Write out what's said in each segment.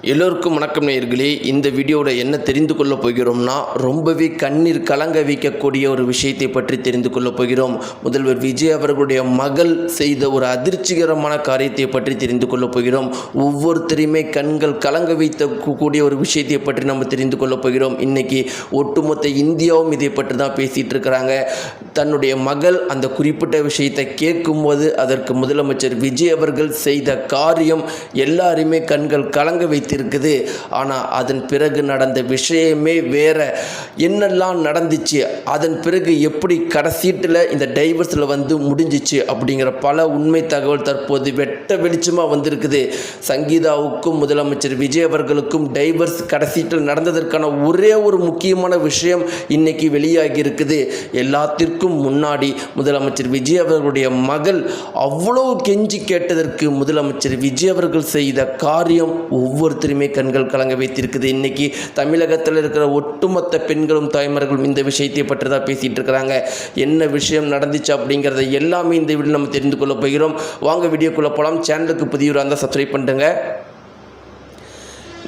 எல்லோருக்கும் வணக்கம் நேயர்களே. இந்த வீடியோட என்ன தெரிந்து கொள்ள போகிறோம்னா, ரொம்பவே கண்ணீர் கலங்க வைக்கக்கூடிய ஒரு விஷயத்தை பற்றி தெரிந்து கொள்ள போகிறோம். முதல்வர் விஜய் அவர்களுடைய மகள் செய்த ஒரு அதிர்ச்சிகரமான காரியத்தை பற்றி தெரிந்து கொள்ள போகிறோம். ஒவ்வொருத்தரையுமே கண்கள் கலங்க வைத்த கூடிய ஒரு விஷயத்தை பற்றி நம்ம தெரிந்து கொள்ள போகிறோம். இன்னைக்கு ஒட்டுமொத்த இந்தியாவும் இதை பற்றி தான் பேசிகிட்டு இருக்கிறாங்க. தன்னுடைய மகள் அந்த குறிப்பிட்ட விஷயத்தை கேட்கும்போது அதற்கு முதலமைச்சர் விஜய் அவர்கள் செய்த காரியம் எல்லாருமே கண்கள் கலங்க வைத்திருக்குது. ஆனால் அதன் பிறகு நடந்த விஷயமே வேற. என்னெல்லாம் நடந்துச்சு, அதன் பிறகு எப்படி கடைசீட்டில் இந்த டைவர்ஸில் முடிஞ்சிச்சு அப்படிங்கிற பல உண்மை தகவல் தற்போது வெட்ட வெளிச்சமாக வந்திருக்குது. சங்கீதாவுக்கும் முதலமைச்சர் விஜய் அவர்களுக்கும் டைவர்ஸ் கடைசீட்டில் நடந்ததற்கான ஒரே ஒரு முக்கியமான விஷயம் இன்னைக்கு வெளியாகி இருக்குது. எல்லாத்திற்கும் முன்னாடி முதலமைச்சர் விஜய் அவர்களுடைய மகள் அவ்வளோ கெஞ்சி கேட்டதற்கு முதலமைச்சர் விஜய் அவர்கள் செய்த காரியம் ஒவ்வொருத்தருமே கண்கள் கலங்க வைத்திருக்குது. இன்னைக்கு தமிழகத்தில் இருக்கிற ஒட்டுமொத்த பெண்களும் தாய்மார்களும் இந்த விஷயத்தை பற்றி தான் பேசிட்டு இருக்கிறாங்க. என்ன விஷயம் நடந்துச்சு அப்படிங்கிறத எல்லாமே இந்த வீடியோ நம்ம தெரிந்து கொள்ள போகிறோம். வாங்க வீடியோக்குள்ள போகலாம். சேனலுக்கு புதியவராக இருந்தால் சப்ஸ்கிரைப் பண்ணுங்க.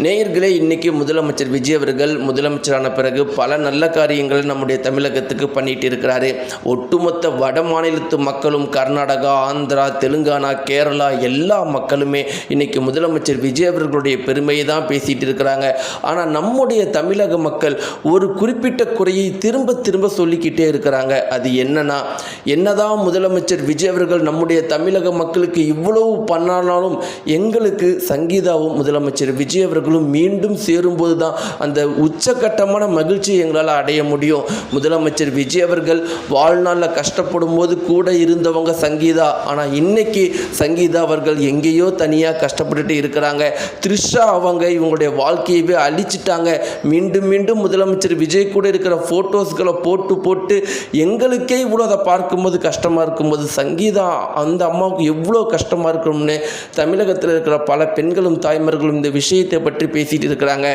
நேயர்களே, இன்றைக்கி முதலமைச்சர் விஜய் அவர்கள் முதலமைச்சரான பிறகு பல நல்ல காரியங்களை நம்முடைய தமிழகத்துக்கு பண்ணிட்டு இருக்கிறாரு. ஒட்டுமொத்த வட மாநிலத்து மக்களும் கர்நாடகா, ஆந்திரா, தெலுங்கானா, கேரளா எல்லா மக்களுமே இன்றைக்கி முதலமைச்சர் விஜய் அவர்களுடைய பெருமையை தான் பேசிகிட்டு இருக்கிறாங்க. ஆனால் நம்முடைய தமிழக மக்கள் ஒரு குறிப்பிட்ட குறையை திரும்ப திரும்ப சொல்லிக்கிட்டே இருக்கிறாங்க. அது என்னதான் முதலமைச்சர் விஜய் அவர்கள் நம்முடைய தமிழக மக்களுக்கு இவ்வளவு பண்ணாலும் எங்களுக்கு சங்கீதாவும் முதலமைச்சர் விஜய் அவர்கள் மீண்டும் சேரும்போது தான் அந்த உச்சகட்டமான மகிழ்ச்சி எங்களால் அடைய முடியும். முதலமைச்சர் விஜய் அவர்கள் வாழ்நாளில் கஷ்டப்படும் போது கூட இருந்தவங்க சங்கீதா. ஆனால் இன்னைக்கு சங்கீதா அவர்கள் எங்கேயோ தனியாக கஷ்டப்பட்டுட்டு இருக்கிறாங்க. த்ரிஷா அவங்க இவங்களுடைய வாழ்க்கையவே அழிச்சிட்டாங்க. மீண்டும் மீண்டும் முதலமைச்சர் விஜய் கூட இருக்கிற ஃபோட்டோஸ்களை போட்டு எங்களுக்கே இவ்வளோ அதை பார்க்கும்போது கஷ்டமாக இருக்கும்போது சங்கீதா அந்த அம்மாவுக்கு எவ்வளோ கஷ்டமாக இருக்கணும்னு தமிழகத்தில் இருக்கிற பல பெண்களும் தாய்மார்களும் இந்த விஷயத்தை பற்றி பேசிட்டு இருக்கிறாங்க.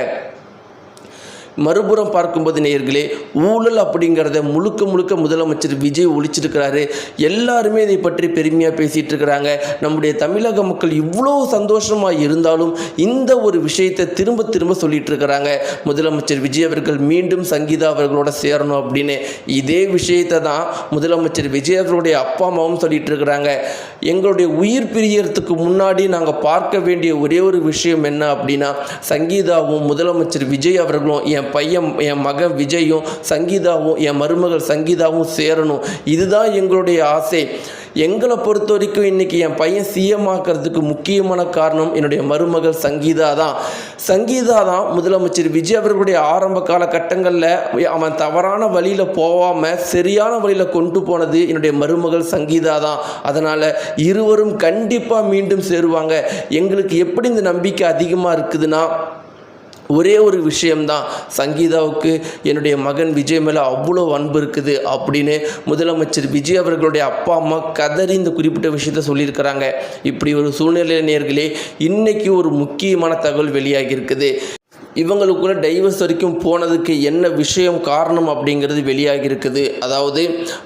மறுபுறம் பார்க்கும்போது நேயர்களே, ஊழல் அப்படிங்கிறத முழுக்க முதலமைச்சர் விஜய் ஒழிச்சிருக்கிறாரு. எல்லாருமே இதை பற்றி பெருமையாக பேசிகிட்டு இருக்கிறாங்க. நம்முடைய தமிழக மக்கள் இவ்வளோ சந்தோஷமாக இருந்தாலும் இந்த ஒரு விஷயத்தை திரும்ப சொல்லிட்டு இருக்கிறாங்க. முதலமைச்சர் விஜய் அவர்கள் மீண்டும் சங்கீதா அவர்களோட சேரணும் அப்படின்னு. இதே விஷயத்தை தான் முதலமைச்சர் விஜய் அவர்களுடைய அப்பா அம்மாவும் சொல்லிட்டு இருக்கிறாங்க. எங்களுடைய உயிர் பிரியறதுக்கு முன்னாடி நாங்கள் பார்க்க வேண்டிய ஒரே ஒரு விஷயம் என்ன அப்படின்னா, சங்கீதாவும் முதலமைச்சர் விஜய் அவர்களும் என் மகன் விஜயும் சங்கீதாவும் என் மருமகள் சங்கீதாவும் சேரணும். இதுதான் எங்களுடைய ஆசை. எங்களை பொறுத்த வரைக்கும் இன்றைக்கி என் பையன் சிஎம் ஆக்கிறதுக்கு முக்கியமான காரணம் என்னுடைய மருமகள் சங்கீதா தான். முதலமைச்சர் விஜய் அவர்களுடைய ஆரம்ப காலகட்டங்களில் அவன் தவறான வழியில் போகாமல் சரியான வழியில் கொண்டு போனது என்னுடைய மருமகள் சங்கீதா தான். அதனால் இருவரும் கண்டிப்பாக மீண்டும் சேருவாங்க. எங்களுக்கு எப்படி இந்த நம்பிக்கை அதிகமாக இருக்குதுன்னா, ஒரே ஒரு விஷயம்தான், சங்கீதாவுக்கு என்னுடைய மகன் விஜய் மேலே அவ்வளோ அன்பு இருக்குது அப்படின்னு முதலமைச்சர் விஜய் அவர்களுடைய அப்பா அம்மா கதறி இந்த குறிப்பிட்ட விஷயத்த சொல்லியிருக்கிறாங்க. இப்படி ஒரு சூழ்நிலை நேயர்களே, இன்றைக்கி ஒரு முக்கியமான தகவல் வெளியாகி இருக்குது. இவங்களுக்குள்ள டைவர்ஸ் வரைக்கும் போனதுக்கு என்ன விஷயம் காரணம் அப்படிங்கிறது வெளியாகி இருக்குது. அதாவது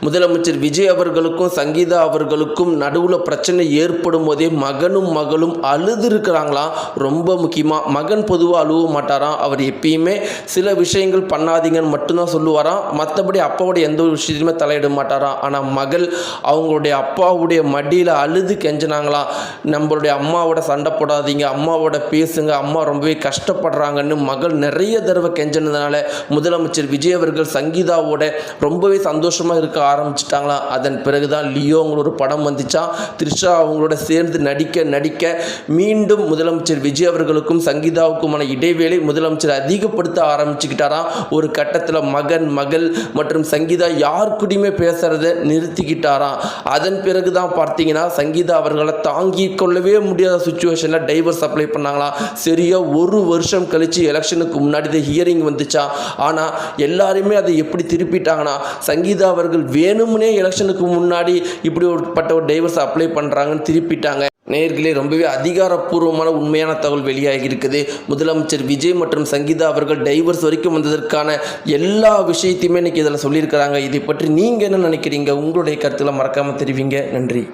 முதலமைச்சர் விஜய் அவர்களுக்கும் சங்கீதா அவர்களுக்கும் நடுவில் பிரச்சனை ஏற்படும் போதே மகனும் மகளும் அழுது இருக்கிறாங்களாம். ரொம்ப முக்கியமாக மகன் பொதுவாக அழுவ மாட்டாராம். அவர் எப்பயுமே சில விஷயங்கள் பண்ணாதீங்கன்னு மட்டும்தான் சொல்லுவாராம். மற்றபடி அப்பாவுடைய எந்த ஒரு விஷயத்தையுமே தலையிட மாட்டாராம். ஆனால் மகள் அவங்களுடைய அப்பாவுடைய மடியில் அழுது கெஞ்சினாங்களாம். நம்மளுடைய அம்மாவோட சண்டை போடாதீங்க, அம்மாவோட பேசுங்க, அம்மா ரொம்பவே கஷ்டப்படுறாங்கன்னு மகள் நிறைய தடவை கெஞ்சனதுனால முதலமைச்சர் விஜய் அவர்கள் சங்கீதாவோட ரொம்பவே சந்தோஷமாக இருக்க ஆரம்பிச்சிட்டாங்களாம். அதன் பிறகுதான் லியோ அவங்களோட ஒரு படம் வந்துச்சா. த்ரிஷா அவங்களோட சேர்ந்து நடிக்க மீண்டும் முதலமைச்சர் விஜய் அவர்களுக்கும் சங்கீதாவுக்குமான இடைவேளை முதலமைச்சர் அதிகப்படுத்த ஆரம்பிச்சுக்கிட்டாராம். ஒரு கட்டத்தில் மகள் மற்றும் சங்கீதா யார் கூடயுமே பேசுறதை நிறுத்திக்கிட்டாராம். அதன் பிறகுதான் பார்த்தீங்கன்னா சங்கீதா அவர்களை தாங்கி கொள்ளவே முடியாத சுச்சுவேஷனில் டைவர்ஸ் அப்ளை பண்ணாங்களாம். சரியா ஒரு வருஷம் கழிச்சு எலெக்ஷனுக்கு முன்னாடி ஹியரிங் வந்துச்சா. ஆனால் எல்லாருமே அதை எப்படி திருப்பிட்டாங்கன்னா, சங்கீதா அவர்கள் வேணும்னே எலெக்ஷனுக்கு முன்னாடி இப்படி ஒரு டைவர்ஸ் அப்ளை பண்ணுறாங்கன்னு திருப்பிட்டாங்க. நேயர்களே, ரொம்பவே அதிகாரப்பூர்வமான உண்மையான தகவல் வெளியாகி இருக்குது. முதலமைச்சர் விஜய் மற்றும் சங்கீதா அவர்கள் டைவர்ஸ் வரைக்கும் வந்ததற்கான எல்லா விஷயத்தையுமே இன்றைக்கி இதில் சொல்லியிருக்கிறாங்க. இதை பற்றி நீங்கள் என்ன நினைக்கிறீங்க? உங்களுடைய கருத்துக்களை மறக்காமல் தெரிவிங்க. நன்றி.